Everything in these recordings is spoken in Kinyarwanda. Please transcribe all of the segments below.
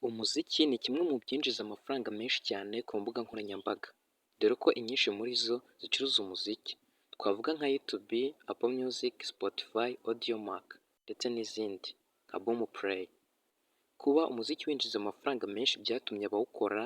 Umuziki ni kimwe mu byinjiza amafaranga menshi cyane ku mbuga nkoranyambaga, dore ko inyinshi muri zo zicuruza umuziki, twavuga nka YouTube, Apple Music, Spotify, Audiomack ndetse n'izindi nka Boomplay. Kuba umuziki winjiza amafaranga menshi byatumye abawukora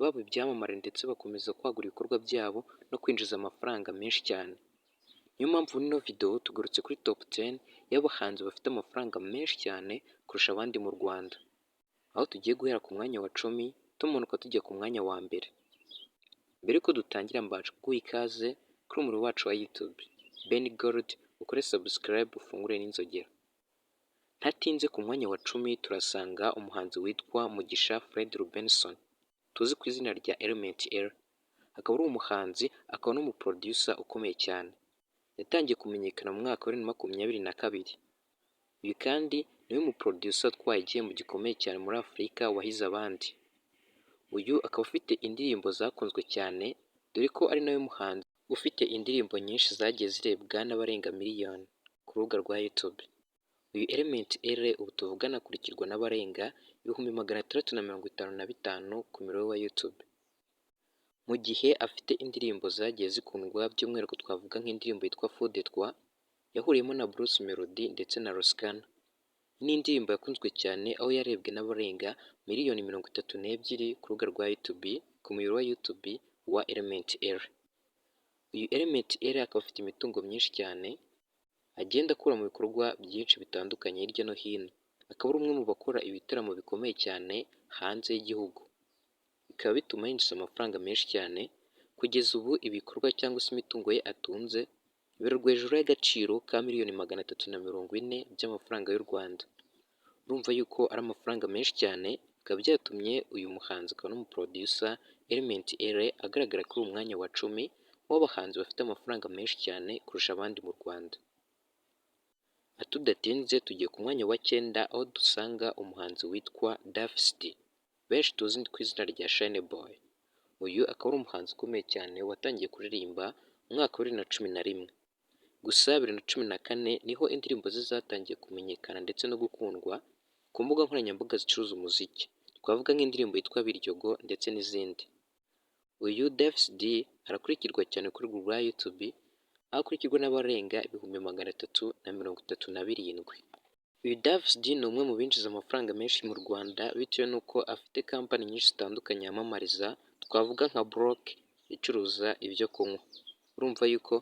baba ibyamamare ndetse bakomeza kwagura ibikorwa byabo no kwinjiza amafaranga menshi cyane. Niyo mpamvu muri ino video tugarutse kuri top 10 y'abahanzi bafite amafaranga menshi cyane kurusha abandi mu Rwanda. Aho tugiye guhera ku mwanya wa 10 tumanuka tujya ku mwanya wa mbere. Mbere yuko dutangira mbaje kuguha ikaze kuri umuyoboro wacu wa YouTube, Ben Gold, ukore subscribe ufungure n'inzogera. Ntatinze ku mwanya wa 10 turasanga umuhanzi witwa Mugisha Fred Rubenson, tuzi ku izina rya Element L. Akaba ari umuhanzi akaba n'umuproducer ukomeye cyane. Yatangiye kumenyekana mu mwaka wa 2022. Uyu kandi niwe muproducer utwaye igihembo gikomeye cyane muri Afurika wahize abandi. Uyu akaba afite indirimbo zakunzwe cyane, dore ko ari nawe muhanzi ufite indirimbo nyinshi zagiye zirebwa n'abarenga miliyoni ku rubuga rwa YouTube. Uyu Element L ubu tuvugana akurikirwa n'abarenga 655,000 ku muyoboro wa YouTube. Mu gihe afite indirimbo zagiye zikundwa by'umwihariko twavuga nk'indirimbo yitwa Faux de Toi, yahuriyemo na Bruce Melody ndetse na Roskana. Ni indirimbo yakunzwe cyane aho yarebwe n'abarenga miliyoni 32 ku rubuga rwa YouTube ku muyoboro wa YouTube wa Element L. Uyu Element L akaba afite imitungo myinshi cyane agenda akura mu bikorwa byinshi bitandukanye hirya no hino. Akaba ari umwe mu bakora ibitaramo bikomeye cyane hanze y'igihugu. Bikaba bituma yinjiza amafaranga menshi cyane. Kugeza ubu ibikorwa cyangwa se imitungo ye atunze bibarwa hejuru y'agaciro ka miliyoni 340 by'amafaranga y'u Rwanda. Urumva yuko ari amafaranga menshi cyane, bikaba byatumye uyu muhanzi akaba n'umuproducer Element L agaragara kuri uyu mwanya wa 10 w'abahanzi bafite amafaranga menshi cyane kurusha abandi mu Rwanda. Tudatinze tugiye ku mwanya wa 9 aho dusanga umuhanzi witwa Davis-D, benshi tuzi ku izina rya Shine Boy. Uyu akaba ari umuhanzi ukomeye cyane watangiye kuririmba mu mwaka wa 2011. Gusa 2014 niho indirimbo ze zatangiye kumenyekana ndetse no gukundwa ku mbuga nkoranyambaga zicuruza umuziki, twavuga nk'indirimbo yitwa Biryogo ndetse n'izindi. Uyu Davis-D arakurikirwa cyane kuri rwa rwa YouTube, aho akurikirwa n'abarenga 337,000. Uyu Davis-D ni umwe mu binjiza amafaranga menshi mu Rwanda bitewe n'uko afite kampani nyinshi zitandukanye yamamariza, twavuga nka Block icuruza ibyo kunywa. Urumva yuko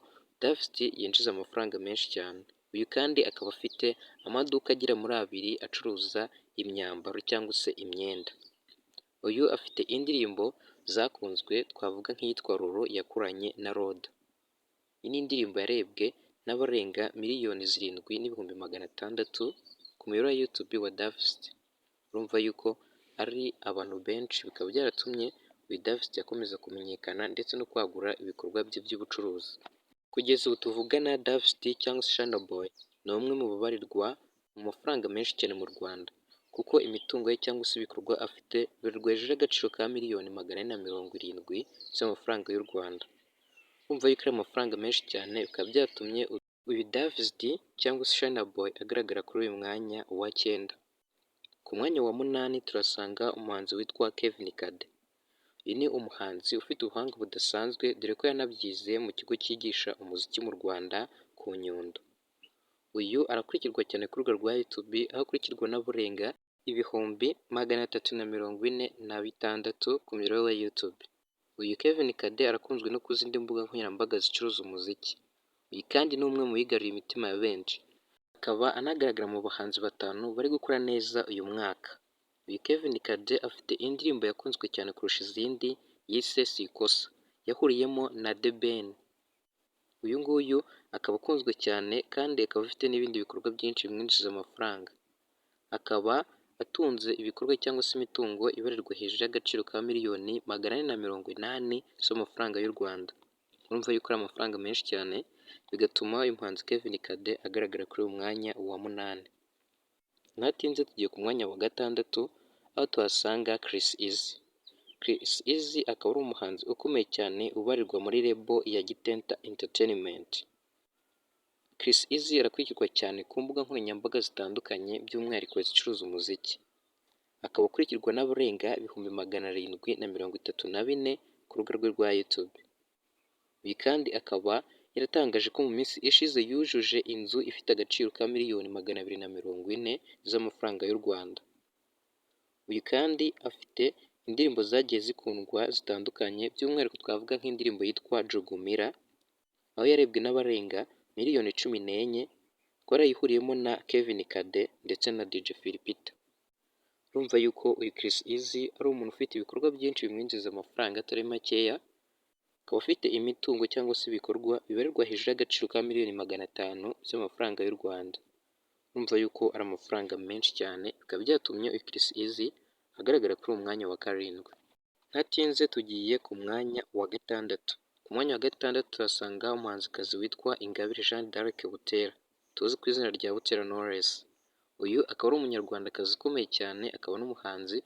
Davis-D yinjiza amafaranga menshi cyane. Uyu kandi akaba afite amaduka agera muri 2 acuruza imyambaro cyangwa se imyenda. Uyu afite indirimbo zakunzwe twavuga nk'iyitwa Roro yakoranye na Roda. Iyi ni indirimbo yarebwe n'abarenga miliyoni 7,600 ku muyoboro wa YouTube wa Davis-D. Urumva yuko ari abantu benshi, bikaba byaratumye uyu Davis-D akomeza kumenyekana ndetse no kwagura ibikorwa bye by'ubucuruzi. Kugeza ubu tuvugana Davis-D cyangwa se Shine Boy ni umwe mu babarirwa mu mafaranga menshi cyane mu Rwanda, kuko imitungo ye cyangwa se ibikorwa afite birirwa hejuru y'agaciro ka miliyoni 470 z'amafaranga y'u Rwanda. Urumva yuko ari amafaranga menshi cyane, bikaba byatumye uyu Davis-D cyangwa se Shine Boy agaragara kuri uyu mwanya wa 9. Ku mwanya wa 8 turasanga umuhanzi witwa Kevin Kade. Uyu ni umuhanzi ufite ubuhanga budasanzwe, dore ko yanabyize mu kigo cyigisha umuziki mu Rwanda ku Nyundo. Uyu arakurikirwa cyane ku rubuga rwa YouTube, aho akurikirwa n'abarenga 346,000 ku muyoboro wa YouTube. Uyu Kevin Kade arakunzwe no ku zindi mbuga nkoranyambaga zicuruza umuziki. Uyu kandi ni umwe mu bigaruriye imitima ya benshi, akaba anagaragara mu bahanzi 5 bari gukora neza uyu mwaka. Uyu Kevin Kade afite indirimbo yakunzwe cyane kurusha izindi yise Sikosa, yahuriyemo na The Ben. Uyu nguyu akaba akunzwe cyane kandi akaba afite n'ibindi bikorwa byinshi bimwinjiza amafaranga. Akaba atunze ibikorwa cyangwa se imitungo ibarirwa hejuru y'agaciro ka miliyoni 480 z'amafaranga y'u Rwanda. Urumva yuko ari amafaranga menshi cyane, bigatuma uyu muhanzi Kevin Kade agaragara kuri uyu mwanya wa 8. Ntatinze tugiye ku mwanya wa 6 aho tuhasanga Chris Easy. Chris Easy akaba ari umuhanzi ukomeye cyane ubarirwa muri label ya Gitenta Entertainment. Chris Easy arakurikirwa cyane ku mbuga nkoranyambaga zitandukanye by'umwihariko zicuruza umuziki. akaba akurikirwa n'abarenga 734,000 ku rubuga rwe rwa YouTube. Uyu kandi akaba yaratangaje ko mu minsi ishize yujuje inzu ifite agaciro ka miliyoni 240 z'amafaranga y'u Rwanda. Uyu kandi afite indirimbo zagiye zikundwa zitandukanye, by'umwihariko twavuga nk'indirimbo yitwa Jugumira, aho yarebwe n'abarenga miliyoni 14, ko yarayihuriyemo na Kevin Kade ndetse na DJ Philipita. Urumva yuko uyu Chris Easy ari umuntu ufite ibikorwa byinshi bimwinjiza amafaranga atari makeya, akaba afite imitungo cyangwa se ibikorwa bibarirwa hejuru y'agaciro ka miliyoni 500 z'amafaranga y'u Rwanda. Urumva yuko ari amafaranga menshi cyane, bikaba byatumye uyu Chris Easy agaragara kuri uwo mwanya wa 7. Ntatinze tugiye ku mwanya wa 6. Ku mwanya wa 6 turasanga umuhanzikazi witwa Ingabire Jeanne d'Arc Butera, tuzi ku izina rya Butera Knowless. Uyu akaba ari umunyarwandakazi ukomeye cyane, akaba n'umuhanzi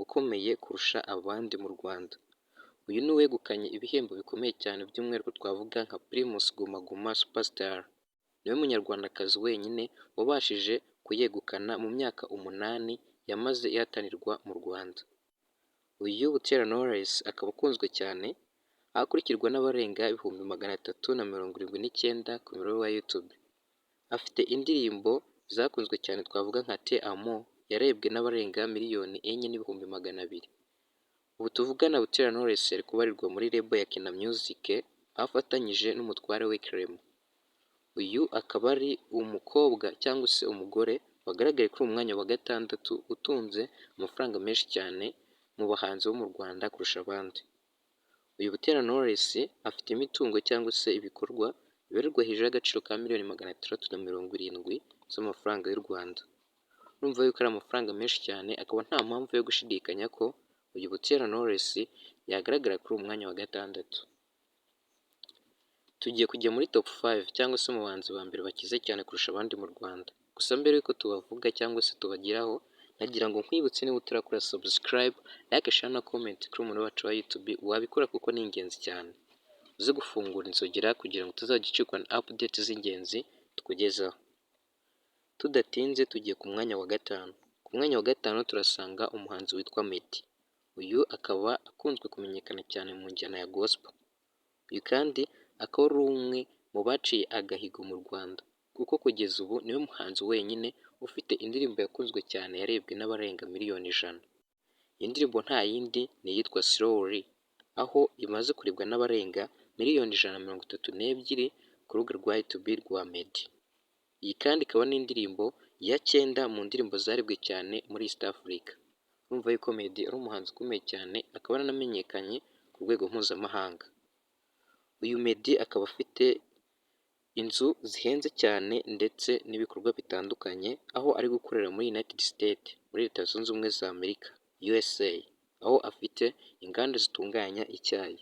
ukomeye kurusha abandi mu Rwanda. Uyu ni uwegukanye ibihembo bikomeye cyane, by'umwihariko twavuga nka Primus Guma Guma Superstar. Niwe munyarwandakazi wenyine wabashije kuyegukana mu myaka 8 yamaze ihatanirwa mu Rwanda. Uyu Butera Knowless akaba akunzwe cyane, aho akurikirwa n'abarenga 379,000 ku muyoboro wa YouTube. Afite indirimbo zakunzwe cyane twavuga nka Te Amo, yarebwe n'abarenga miliyoni 4,200,000. Ubu tuvugana Butera Knowless ari kubarirwa muri label ya Kina Music, aho afatanyije n'umutware we Clement. Uyu akaba ari umukobwa cyangwa se umugore wagaragaye kuri umwanya wa 6 utunze amafaranga menshi cyane mu bahanzi bo mu Rwanda kurusha abandi. Uyu Butera Knowless afite imitungo cyangwa se ibikorwa bibarirwa hejuru y'agaciro ka miliyoni 670 z'amafaranga y'u Rwanda. Urumva yuko ari amafaranga menshi cyane, akaba nta mpamvu yo gushidikanya ko uyu Butera Knowless yagaragara kuri umwanya wa 6. Tugiye kujya muri top 5 cyangwa se mu bahanzi ba mbere bakize cyane kurusha abandi mu Rwanda. Gusa mbere yuko tubavuga cyangwa se tubagiraho, nagira ngo nkwibutse niba utarakora subscribe, like, share na comment kuri umuntu wacu wa YouTube, wabikora kuko ni ingenzi cyane. Uze gufungura inzogera kugira ngo utazajya ucikwa na update z'ingenzi tukugezaho. Tudatinze tugiye ku mwanya wa 5. Ku mwanya wa 5 turasanga umuhanzi witwa Meddy. Uyu akaba akunzwe kumenyekana cyane mu njyana ya gospel. Uyu kandi akaba ari umwe mu baciye agahigo mu Rwanda, kuko kugeza ubu niwe muhanzi wenyine ufite indirimbo yakunzwe cyane yarebwe n'abarenga miliyoni 100. Iyi ndirimbo nta yindi ni iyitwa Slowly, aho imaze kurebwa n'abarenga miliyoni 132 ku rubuga rwa YouTube rwa Meddy. Iyi kandi ikaba n'indirimbo ya 9 mu ndirimbo zarebwe cyane muri East Africa. Urumva yuko Meddy ari umuhanzi ukomeye cyane, akaba aranamenyekanye ku rwego mpuzamahanga. Uyu Meddy akaba afite inzu zihenze cyane ndetse n'ibikorwa bitandukanye, aho ari gukorera muri United States, muri Leta Zunze Ubumwe za Amerika, USA, aho afite inganda zitunganya icyayi.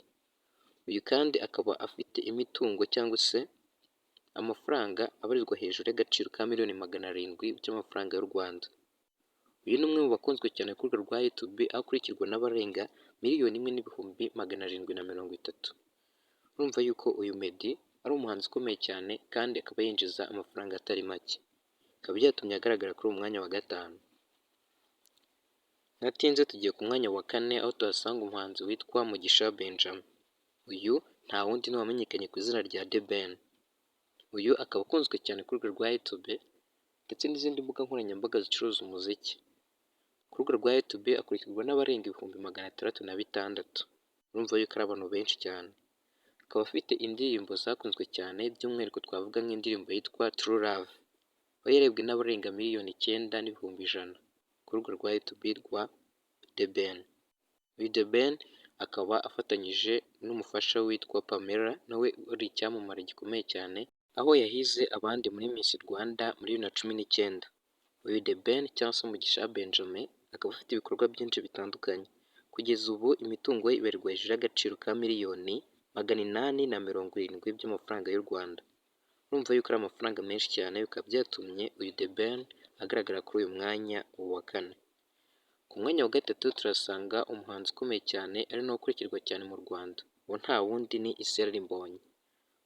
Uyu kandi akaba afite imitungo cyangwa se amafaranga abarizwa hejuru y'agaciro ka miliyoni 700 by'amafaranga y'u Rwanda. Uyu ni umwe mu bakunzwe cyane ku rubuga rwa YouTube, aho akurikirwa n'abarenga miliyoni 1,730,000. Urumva yuko uyu Meddy ari umuhanzi ukomeye cyane kandi akaba yinjiza amafaranga atari make. Bikaba byatumye agaragara kuri uwo mwanya wa 5. Natinze tugiye ku mwanya wa 4, aho tuhasanga umuhanzi witwa Mugisha Benjamin. Uyu nta wundi ni wamenyekanye ku izina rya The Ben. Uyu akaba akunzwe cyane ku rubuga rwa YouTube ndetse n'izindi mbuga nkoranyambaga zicuruza umuziki. Ku rubuga rwa YouTube akurikirwa n'abarenga 606,000. Urumva yuko ari abantu benshi cyane. Akaba afite indirimbo zakunzwe cyane, by'umwihariko twavuga nk'indirimbo yitwa True Love, aho yarebwe n'abarenga miliyoni 9,100 ku rubuga rwa YouTube rwa The Ben. Uyu The Ben akaba afatanyije n'umufasha witwa Pamela, nawe uri icyamamare gikomeye cyane, aho yahize abandi muri Miss Rwanda muri 2019. Uyu The Ben cyangwa se Mugisha Benjamin akaba afite ibikorwa byinshi bitandukanye. Kugeza ubu imitungo ye ibarirwa hejuru y'agaciro ka miliyoni 870 by'amafaranga y'u Rwanda. Urumva yuko ari amafaranga menshi cyane, bikaba byatumye uyu The Ben agaragara kuri uyu mwanya wa 4. Ku mwanya wa 3 turasanga umuhanzi ukomeye cyane ari nawe ukurikirwa cyane mu Rwanda, uwo nta wundi ni Israel Mbonyi.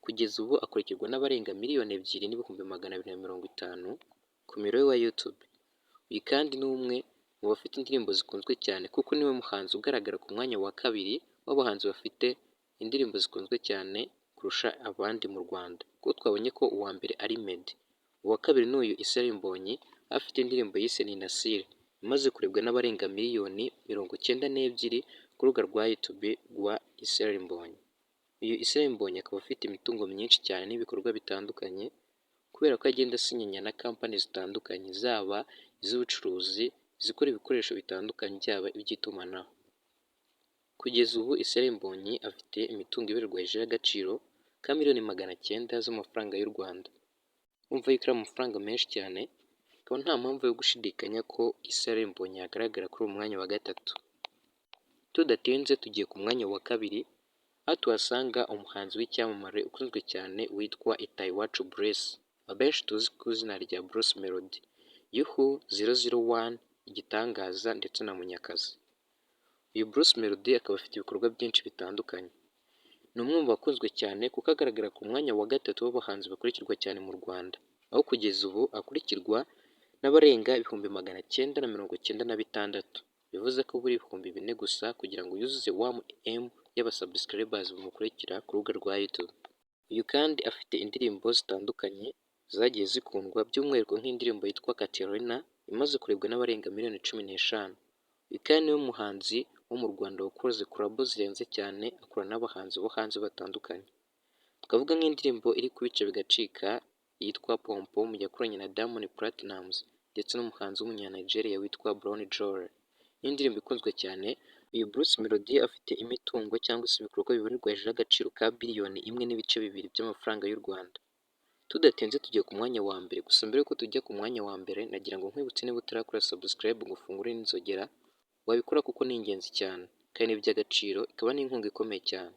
Kugeza ubu akurikirwa n'abarenga miliyoni 2,250 ku muyoboro we wa YouTube. Uyu kandi ni umwe mu bafite indirimbo zikunzwe cyane kuko niwe muhanzi ugaragara ku mwanya wa kabiri w'abahanzi bafite indirimbo zikunzwe cyane kurusha abandi mu Rwanda, kuko twabonye ko uwa mbere ari Meddy, uwa kabiri ni uyu Israel Mbonyi afite indirimbo yise Ni Nasiri imaze kurebwa n'abarenga miliyoni 92 ku rubuga rwa YouTube rwa Israel Mbonyi. Uyu Israel Mbonyi akaba afite imitungo myinshi cyane n'ibikorwa bitandukanye kubera ko agenda asinyanya na kampani zitandukanye zaba iz'ubucuruzi, izikora ibikoresho bitandukanye byaba iby'itumanaho. Kugeza ubu Israel Mbonyi afite imitungo ibarirwa hejuru y'agaciro ka miliyoni 900 z'amafaranga y'u Rwanda. Urumva yuko ari amafaranga menshi cyane, akaba nta mpamvu yo gushidikanya ko Israel Mbonyi yagaragara kuri uwo mwanya wa gatatu. Tudatinze tugiye ku mwanya wa kabiri, aho tuhasanga umuhanzi w'icyamamare ukunzwe cyane witwa Itayiwacu Bruce, abenshi tuzi ku izina rya Bruce Melody, Yuhu, 001, Igitangaza ndetse na Munyakazi. Uyu Bruce Melody akaba afite ibikorwa byinshi bitandukanye. Ni umwe mu bakunzwe cyane kuko agaragara ku mwanya wa gatatu w'abahanzi bakurikirwa cyane mu Rwanda, aho kugeza ubu akurikirwa n'abarenga 996,000, bivuze ko buri 4,000 gusa kugira ngo yuzuze 1M y'abasubscribers bamukurikira ku rubuga rwa YouTube. Uyu kandi afite indirimbo zitandukanye zagiye zikundwa by'umwihariko nk'indirimbo yitwa Katerina imaze kurebwa n'abarenga miliyoni 15. Uyu kandi niwe muhanzi wo mu Rwanda wakoze collabo zirenze cyane akorana n'abahanzi bo hanze batandukanye. Twavuga nk'indirimbo iri ku bice bigacika yitwa Pompom yakoranye na Diamond Platnumz ndetse n'umuhanzi w'umunya-Nigeria witwa Brown Jewel. Ni indirimbo ikunzwe cyane. Uyu Bruce Melody afite imitungo cyangwa se ibikorwa bibarirwa hejuru y'agaciro ka biliyoni 1.2 by'amafaranga y'u Rwanda. Tudatinze tugiye ku mwanya wa mbere, gusa mbere yuko tujya ku mwanya wa mbere nagira ngo nkwibutse niba utarakora subscribe ngo ufungure n'inzogera, wabikora kuko ni ingenzi cyane kandi ni iby'agaciro, ikaba n'inkunga ikomeye cyane.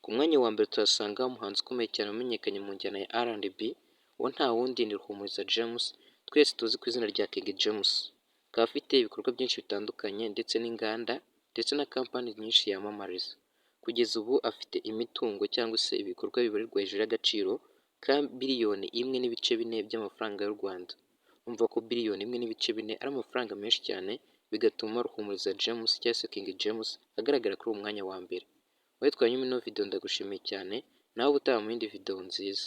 Ku mwanya wa mbere turasanga umuhanzi ukomeye cyane wamenyekanye mu njyana ya R&B, uwo nta wundi ni Ruhumuriza James, twese tuzi ku izina rya King James. Akaba afite ibikorwa byinshi bitandukanye ndetse n'inganda ndetse na kampani nyinshi yamamariza. Kugeza ubu afite imitungo cyangwa se ibikorwa bibarirwa hejuru y'agaciro ka biliyoni 1.4 by'amafaranga y'u Rwanda. Umva ko biliyoni 1.4 ari amafaranga menshi cyane, bigatuma Ruhumuriza James cyangwa se King James agaragara kuri uwo mwanya wa mbere. Wowe twanyuma ino video ndagushimiye cyane, nawe ubutaha mu yindi video nziza.